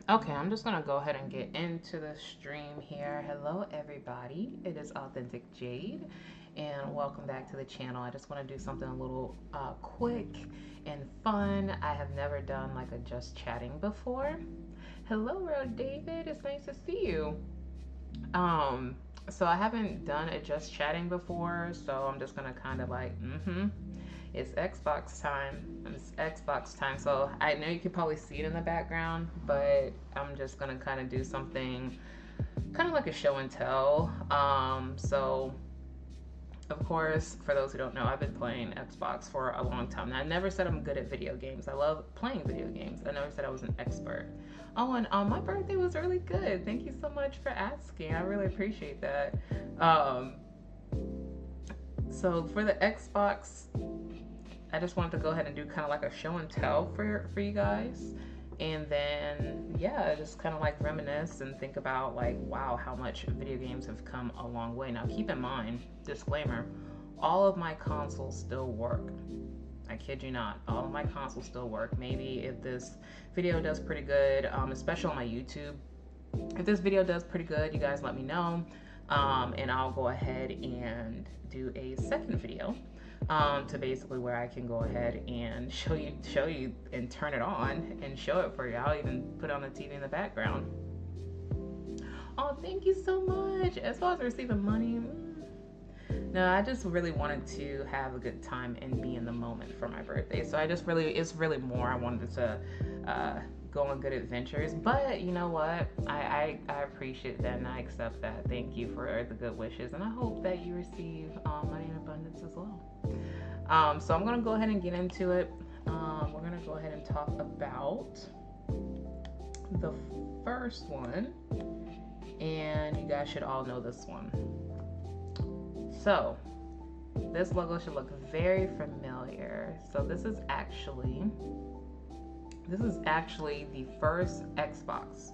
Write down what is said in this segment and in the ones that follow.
Okay, I'm just gonna go ahead and get into the stream here. Hello, everybody. It is Authentic Jade, and welcome back to the channel. I just want to do something a little quick and fun. I have never done like a just chatting before. Hello, Real David. It's nice to see you. Um, so I haven't done a just chatting before, so I'm just gonna kind of like, it's Xbox time. It's Xbox time. So I know you can probably see it in the background, but I'm just gonna kind of do something kind of like a show and tell. So of course, for those who don't know, I've been playing Xbox for a long time. Now, I never said I'm good at video games. I love playing video games. I never said I was an expert. Oh, and my birthday was really good. Thank you so much for asking. I really appreciate that. So for the Xbox, I just wanted to go ahead and do kind of like a show and tell for you guys. And then, yeah, just kind of like reminisce and think about like, wow, how much video games have come a long way. Now, keep in mind, disclaimer, all of my consoles still work. I kid you not, all of my consoles still work. Maybe if this video does pretty good, especially on my YouTube, if this video does pretty good, you guys let me know. And I'll go ahead and do a second video to basically where I can go ahead and show you and turn it on and show it for you. I'll even put on the TV in the background. Oh, thank you so much. As far as receiving money, no, I just really wanted to have a good time and be in the moment for my birthday. So it's really more I wanted to go on good adventures. But you know what? I appreciate that and I accept that. Thank you for the good wishes, and I hope that you receive money in abundance as well. So I'm gonna go ahead and get into it. We're gonna go ahead and talk about the first one, and you guys should all know this one. So this logo should look very familiar. So this is actually the first Xbox.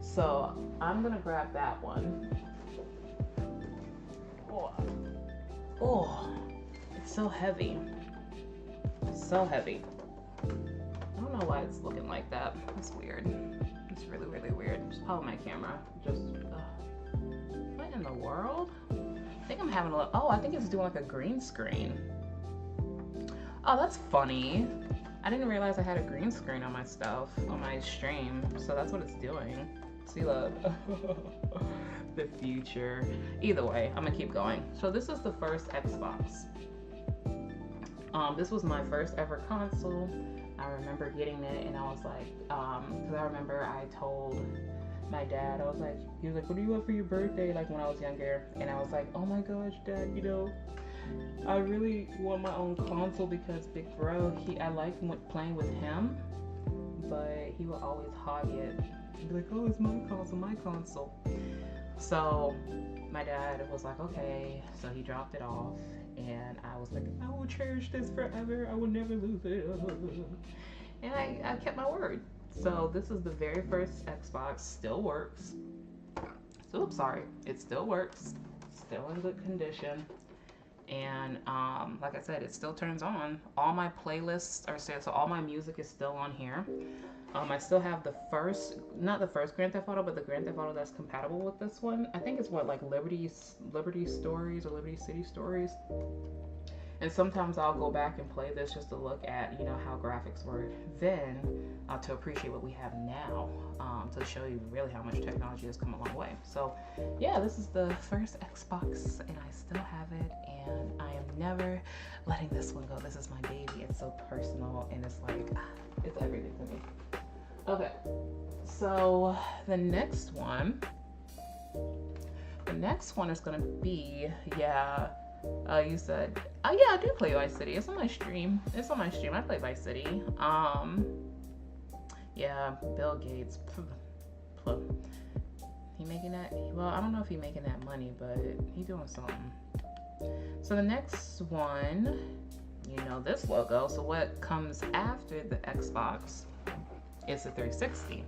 So I'm gonna grab that one. Oh, it's so heavy. It's so heavy. I don't know why it's looking like that. It's weird. It's really, really weird. Just probably my camera. Just, what in the world? I think I'm having a little, oh, I think it's doing like a green screen. Oh, that's funny. I didn't realize I had a green screen on my stuff, on my stream. So that's what it's doing. See, look. The future. Either way, I'm gonna keep going. So this is the first Xbox. This was my first ever console. I remember getting it and I was like, because I remember I told my dad, he was like, what do you want for your birthday? Like when I was younger. And I was like, oh my gosh, Dad, you know, I really want my own console because Big Bro, I like playing with him, but he would always hog it. He'd be like, oh, it's my console, my console. So my dad was like, okay. So he dropped it off, and I was like, I will cherish this forever. I will never lose it. And I kept my word. So this is the very first Xbox. Still works. So, oops, sorry. It still works. Still in good condition. And like I said, it still turns on. All my playlists are set, so all my music is still on here. I still have not the first Grand Theft Auto, but the Grand Theft Auto that's compatible with this one. I think it's like Liberty Stories or Liberty City Stories. And sometimes I'll go back and play this just to look at, you know, how graphics were then, to appreciate what we have now, to show you really how much technology has come a long way. So yeah, this is the first Xbox and I still have it, and I am never letting this one go. This is my baby. It's so personal and it's like, it's everything to me. Okay, so the next one is gonna be, you said, oh yeah, I do play Vice City. It's on my stream. I play Vice City. Yeah, Bill Gates. He making that? Well, I don't know if he making that money, but he doing something. So the next one, you know this logo. So what comes after the Xbox is the 360.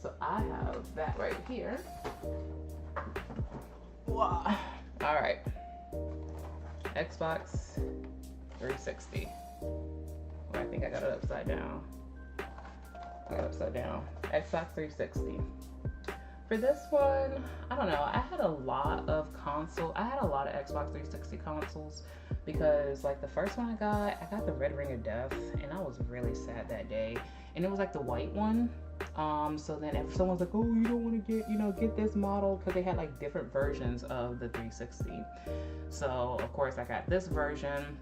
So I have that right here. Wow. All right. Xbox 360. Oh, I think I got it upside down. I got upside down. Xbox 360. For this one, I don't know. I had a lot of Xbox 360 consoles because like the first one I got the Red Ring of Death, and I was really sad that day. And it was like the white one. So then if someone's like, oh, you don't want to get this model, because they had like different versions of the 360. So of course I got this version.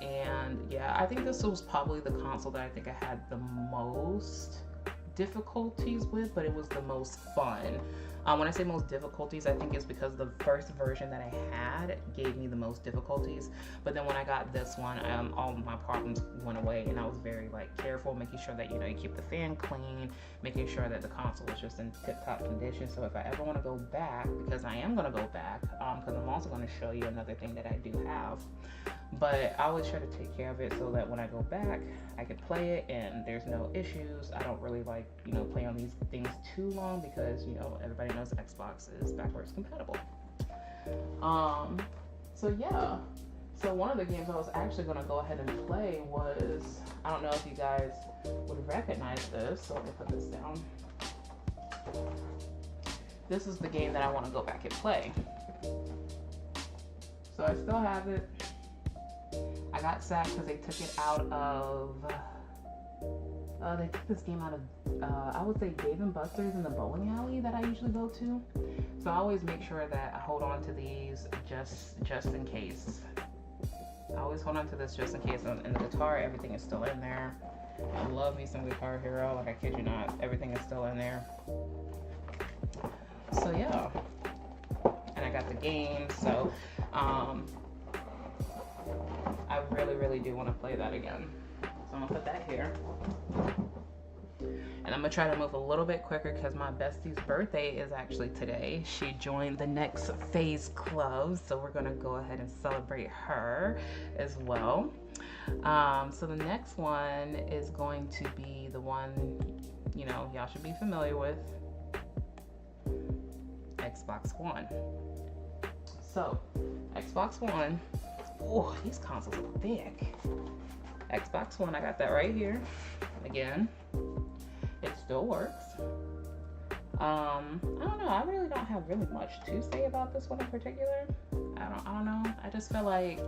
And yeah, I think this was probably the console that I think I had the most difficulties with, but it was the most fun. When I say most difficulties, I think it's because the first version that I had gave me the most difficulties. But then when I got this one, all of my problems went away, and I was very like careful, making sure that you keep the fan clean, making sure that the console is just in tip-top condition. So if I ever want to go back, because I am going to go back, because I'm also going to show you another thing that I do have. But I always try to take care of it so that when I go back, I can play it and there's no issues. I don't really like, play on these things too long because, everybody knows Xbox is backwards compatible. So yeah. So one of the games I was actually going to go ahead and play was, I don't know if you guys would recognize this, so let me put this down. This is the game that I want to go back and play. So I still have it. I got sad because they took it out of, they took this game out of, I would say Dave & Buster's in the bowling alley that I usually go to. So I always make sure that I hold on to these just in case. I always hold on to this just in case. And the guitar, everything is still in there. I love me some Guitar Hero, like I kid you not, everything is still in there. So yeah, and I got the game, so I really do want to play that again. So I'm gonna put that here. And I'm gonna try to move a little bit quicker because my bestie's birthday is actually today. She joined the Next Phase Club, so we're gonna go ahead and celebrate her as well. So the next one is going to be the one, y'all should be familiar with, Xbox One. So, Xbox One, oh, these consoles are thick. Xbox One, I got that right here. Again, it still works. I don't know, I really don't have really much to say about this one in particular. I don't know, I just feel like,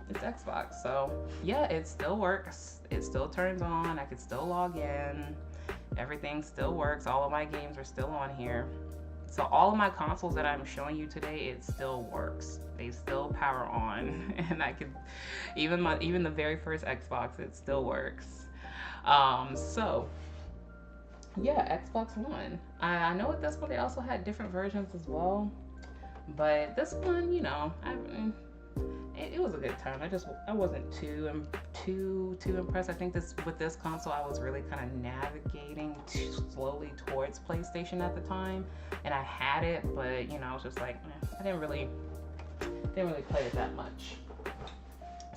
it's Xbox, so yeah, it still works. It still turns on, I can still log in. Everything still works. All of my games are still on here. So all of my consoles that I'm showing you today, it still works. They still power on, and I could even the very first Xbox, it still works. So yeah, Xbox One. I know with this one they also had different versions as well, but this one, it was a good time. I wasn't too impressed. I think with this console, I was really kind of navigating slowly towards PlayStation at the time, and I had it, but I was just like, I didn't really play it that much.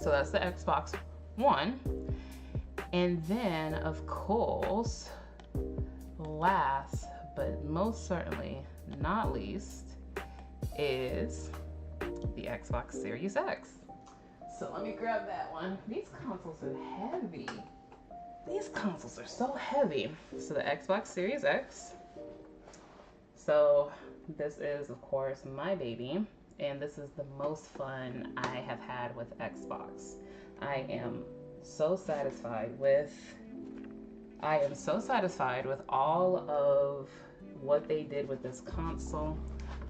So that's the Xbox One, and then of course, last but most certainly not least, is the Xbox Series X. So let me grab that one. These consoles are heavy. These consoles are so heavy. So the Xbox Series X. So this is, of course, my baby. And this is the most fun I have had with Xbox. I am so satisfied with all of what they did with this console.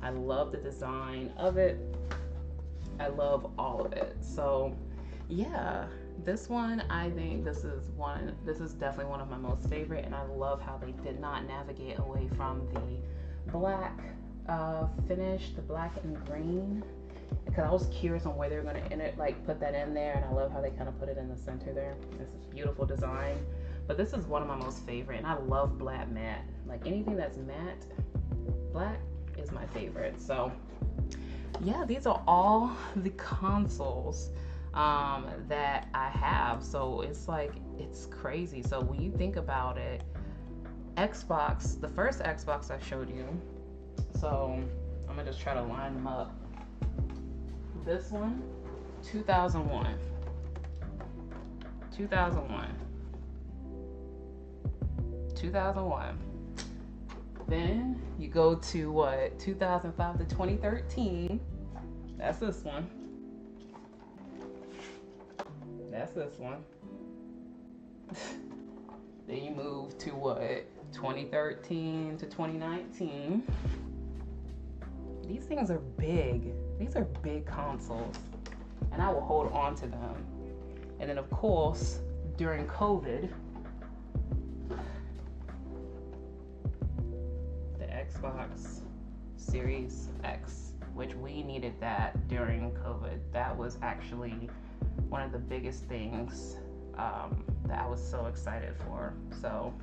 I love the design of it. I love all of it. So yeah, this one, I think this is definitely one of my most favorite, and I love how they did not navigate away from the black finish, the black and green, because I was curious on where they were going to put that in there, and I love how they kind of put it in the center there. This is beautiful design. But this is one of my most favorite, and I love black matte. Like anything that's matte black is my favorite. So yeah, these are all the consoles that I have. So it's crazy. So when you think about it, Xbox, the first Xbox I showed you, so I'm gonna just try to line them up. This one, 2001. 2001. Then you go to what, 2005 to 2013. That's this one. That's this one. Then you move to what, 2013 to 2019. These things are big. These are big consoles, and I will hold on to them. And then of course, during COVID, the Xbox Series X, which we needed that during COVID. That was actually one of the biggest things that I was so excited for. So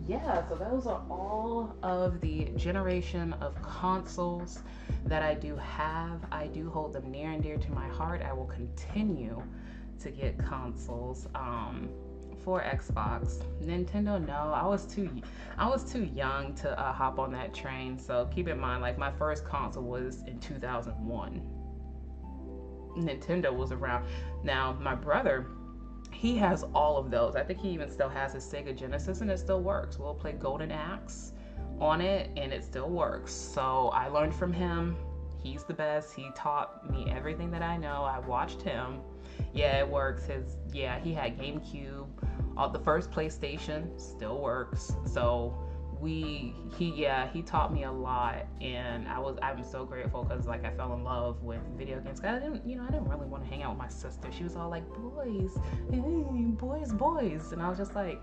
yeah, so those are all of the generation of consoles that I do have. I do hold them near and dear to my heart. I will continue to get consoles for Xbox. Nintendo, no, I was too young to hop on that train. So keep in mind, like, my first console was in 2001. Nintendo was around. Now my brother, he has all of those. I think he even still has his Sega Genesis, and it still works. We'll play Golden Axe on it, and it still works. So I learned from him. He's the best. He taught me everything that I know. I watched him. Yeah, it works. He had GameCube. The first PlayStation still works. So he taught me a lot, and I'm so grateful, because like I fell in love with video games. I didn't really want to hang out with my sister. She was all like, boys, and I was just like,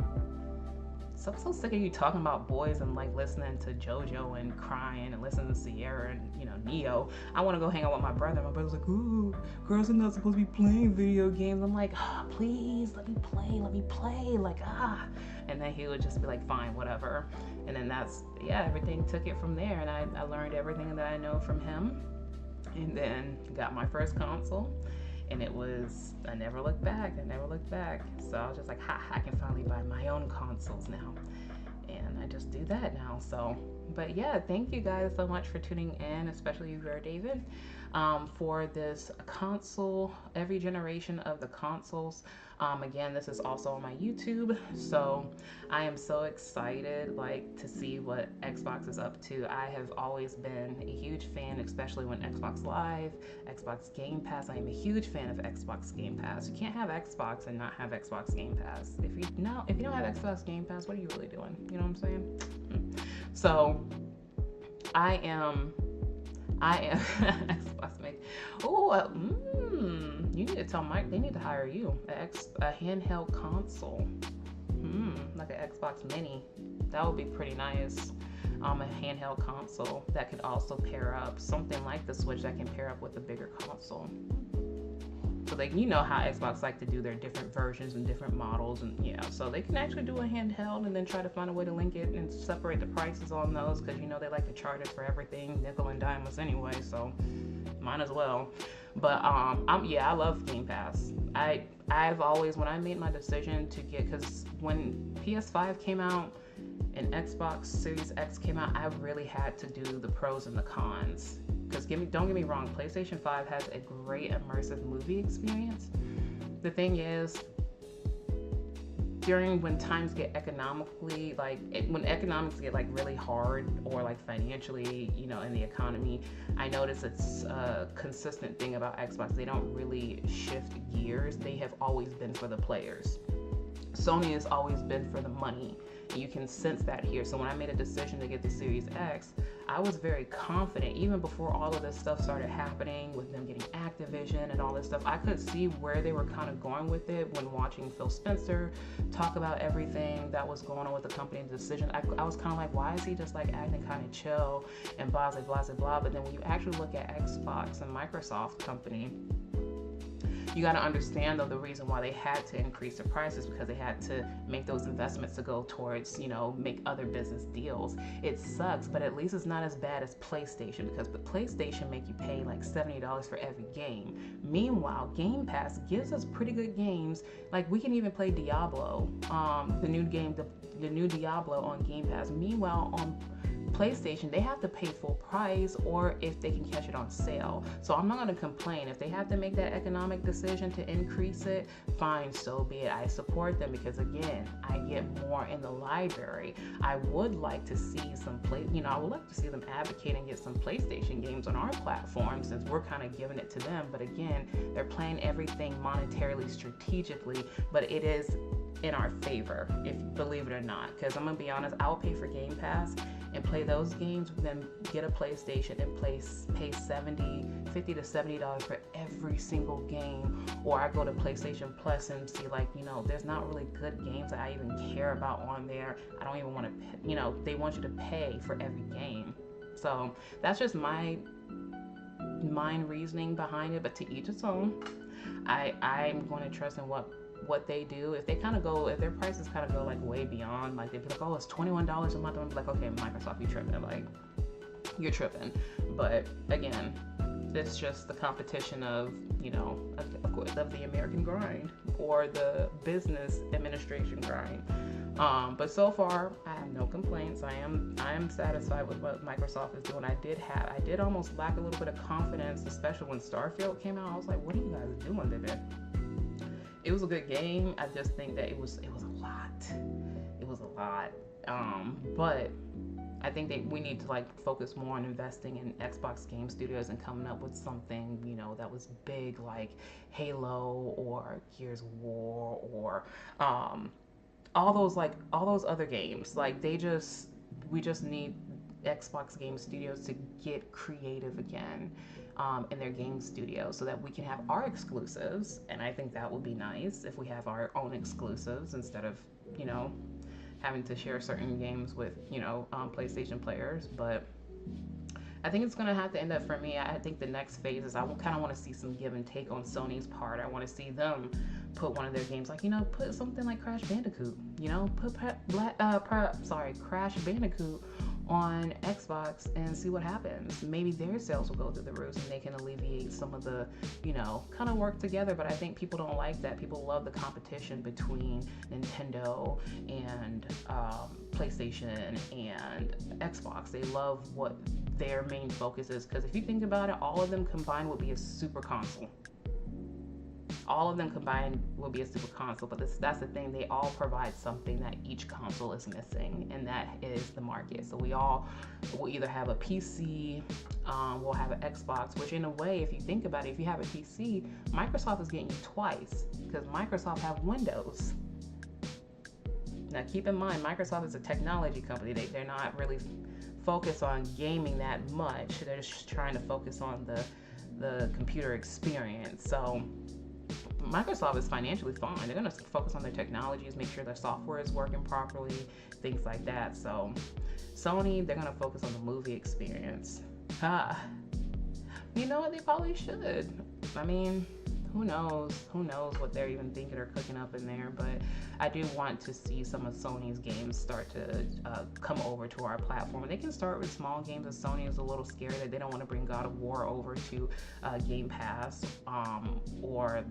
so I'm so sick of you talking about boys and like listening to JoJo and crying and listening to Sierra and Neo. I want to go hang out with my brother. My brother's like, ooh, girls are not supposed to be playing video games. I'm like, please let me play, like, and then he would just be like, fine, whatever. And then everything took it from there, and I learned everything that I know from him, and then got my first console, and I never looked back. So I was just like, I can finally buy my own consoles now, and I just do that now. So, but yeah, thank you guys so much for tuning in, especially you, David, for this console, every generation of the consoles. Again, this is also on my YouTube, so I am so excited to see what Xbox is up to. I have always been a huge fan, especially when Xbox Live, Xbox Game Pass. I am a huge fan of Xbox Game Pass. You can't have Xbox and not have Xbox Game Pass. If you don't have Xbox Game Pass, what are you really doing? You know what I'm saying? So I am Xbox mate. You need to tell Mike they need to hire you a handheld console, like an Xbox Mini. That would be pretty nice. A handheld console that could also pair up, something like the Switch that can pair up with a bigger console. So how Xbox like to do their different versions and different models, and so they can actually do a handheld and then try to find a way to link it and separate the prices on those, because they like to charge us for everything nickel and dime us anyway, so might as well. But I love Game Pass. I've always, when I made my decision to get, because when PS5 came out and Xbox Series X came out, I really had to do the pros and the cons. Because don't get me wrong, PlayStation 5 has a great immersive movie experience. The thing is, when times get economically, when economics get really hard, or financially, in the economy, I notice it's a consistent thing about Xbox. They don't really shift gears. They have always been for the players. Sony has always been for the money. You can sense that here. So when I made a decision to get the Series X, I was very confident, even before all of this stuff started happening with them getting Activision and all this stuff. I could see where they were kind of going with it when watching Phil Spencer talk about everything that was going on with the company's decision. I was kind of like, why is he just acting kind of chill and blah, blah, blah, blah. But then when you actually look at Xbox and Microsoft company, you got to understand, though, the reason why they had to increase the prices, because they had to make those investments to go towards, make other business deals. It sucks, but at least it's not as bad as PlayStation, because the PlayStation make you pay $70 for every game. Meanwhile, Game Pass gives us pretty good games. We can even play Diablo, the new Diablo on Game Pass. Meanwhile, on PlayStation, they have to pay full price, or if they can catch it on sale. So I'm not going to complain. If they have to make that economic decision to increase it, fine, so be it. I support them because, again, I get more in the library. I would like to see I would like to see them advocate and get some PlayStation games on our platform, since we're kind of giving it to them. But again, they're playing everything monetarily, strategically, but it is in our favor, if you believe it or not. Because I'm gonna be honest, I'll pay for Game Pass and play those games, then get a PlayStation and pay $50 to $70 for every single game. Or I go to PlayStation Plus and see, like, there's not really good games that I even care about on there. I don't even want to, they want you to pay for every game. So that's just my mind reasoning behind it, but to each its own. I'm going to trust in what they do. If their prices kind of go like way beyond, like they'd be like, oh, it's $21 a month, I'm like, okay, Microsoft, you tripping. Like, you're tripping. But again, it's just the competition of of the American grind, or the business administration grind. But so far, I have no complaints. I am satisfied with what Microsoft is doing. I did almost lack a little bit of confidence, especially when Starfield came out. I was like, what are you guys doing today? It was a good game. I just think that it was a lot. It was a lot. But I think that we need to focus more on investing in Xbox Game Studios and coming up with something, that was big, like Halo or Gears of War, or all those other games. We just need Xbox Game Studios to get creative again in their game studios, so that we can have our exclusives. And I think that would be nice if we have our own exclusives, instead of having to share certain games with PlayStation players. But I think it's going to have to end up, for me, I think the next phase is I kind of want to see some give and take on Sony's part. I want to see them put one of their games, put something like Crash Bandicoot, put Crash Bandicoot on Xbox and see what happens. Maybe their sales will go through the roof and they can alleviate some of the, kind of work together. But I think people don't like that. People love the competition between Nintendo and PlayStation and Xbox. They love what their main focus is, because if you think about it, all of them combined would be a super console. All of them combined will be a super console, but that's the thing. They all provide something that each console is missing, and that is the market. So we all will either have a PC, we'll have an Xbox, which in a way, if you think about it, if you have a PC, Microsoft is getting you twice, because Microsoft have Windows. Now keep in mind, Microsoft is a technology company. They're not really focused on gaming that much. They're just trying to focus on the computer experience. So Microsoft is financially fine. They're going to focus on their technologies, make sure their software is working properly, things like that. So Sony, they're going to focus on the movie experience. You know what? They probably should. I mean, who knows? Who knows what they're even thinking or cooking up in there? But I do want to see some of Sony's games start to come over to our platform. They can start with small games, as Sony is a little scared that they don't want to bring God of War over to Game Pass, or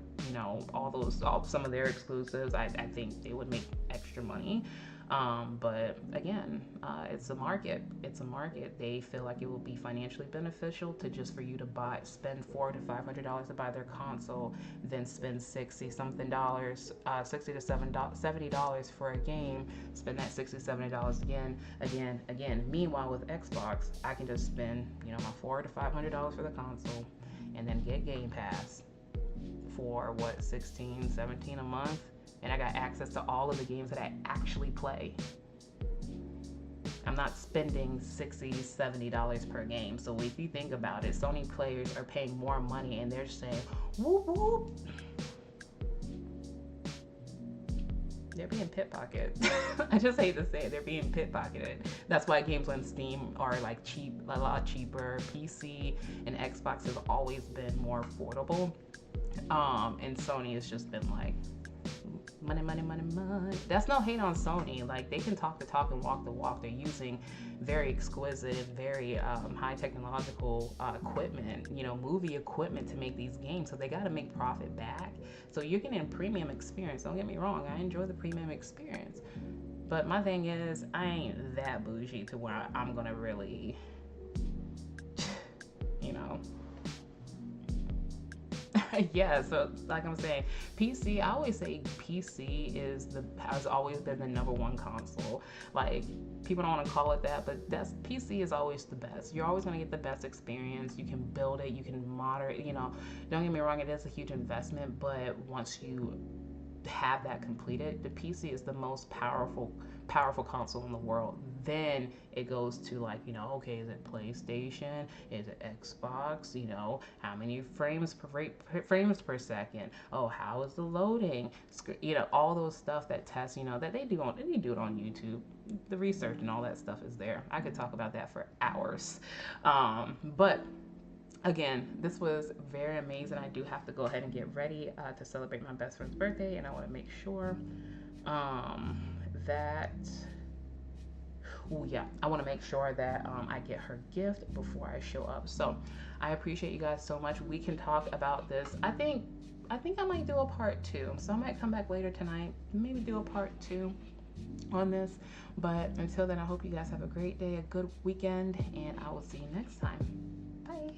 some of their exclusives. I think they would make extra money. But again, it's a market. It's a market. They feel like it will be financially beneficial for you to spend $400 to $500 to buy their console, then spend $60 to $70 for a game, spend that $60 $70 again. Meanwhile, with Xbox, I can just spend my $400 to $500 for the console, and then get Game Pass for $16, $17 a month. And I got access to all of the games that I actually play. I'm not spending $60, $70 per game. So if you think about it, Sony players are paying more money, and they're saying, whoop, whoop. They're being pickpocketed. I just hate to say it, they're being pickpocketed. That's why games on Steam are cheap, a lot cheaper. PC and Xbox have always been more affordable. And Sony has just been money. That's no hate on Sony. They can talk the talk and walk the walk. They're using very exquisite, very high technological equipment, movie equipment to make these games. So they got to make profit back. So you're getting a premium experience. Don't get me wrong. I enjoy the premium experience. But my thing is, I ain't that bougie to where I'm gonna really, you know. Yeah, so like I'm saying, PC. I always say PC has always been the number one console. Like people don't want to call it that, but that's PC is always the best. You're always gonna get the best experience. You can build it, you can moderate. Don't get me wrong, it is a huge investment, but once you have that completed, the PC is the most powerful console in the world. Then it goes to like, okay, is it PlayStation? Is it Xbox? How many frames per second? Oh, how is the loading? All those stuff that tests, that they do it on YouTube. The research and all that stuff is there. I could talk about that for hours. But again, this was very amazing. I do have to go ahead and get ready to celebrate my best friend's birthday, and I want to make sure that. Oh yeah, I want to make sure that I get her gift before I show up. So I appreciate you guys so much. We can talk about this. I think I might do a part two. So I might come back later tonight, maybe do a part two on this. But until then, I hope you guys have a great day, a good weekend, and I will see you next time. Bye.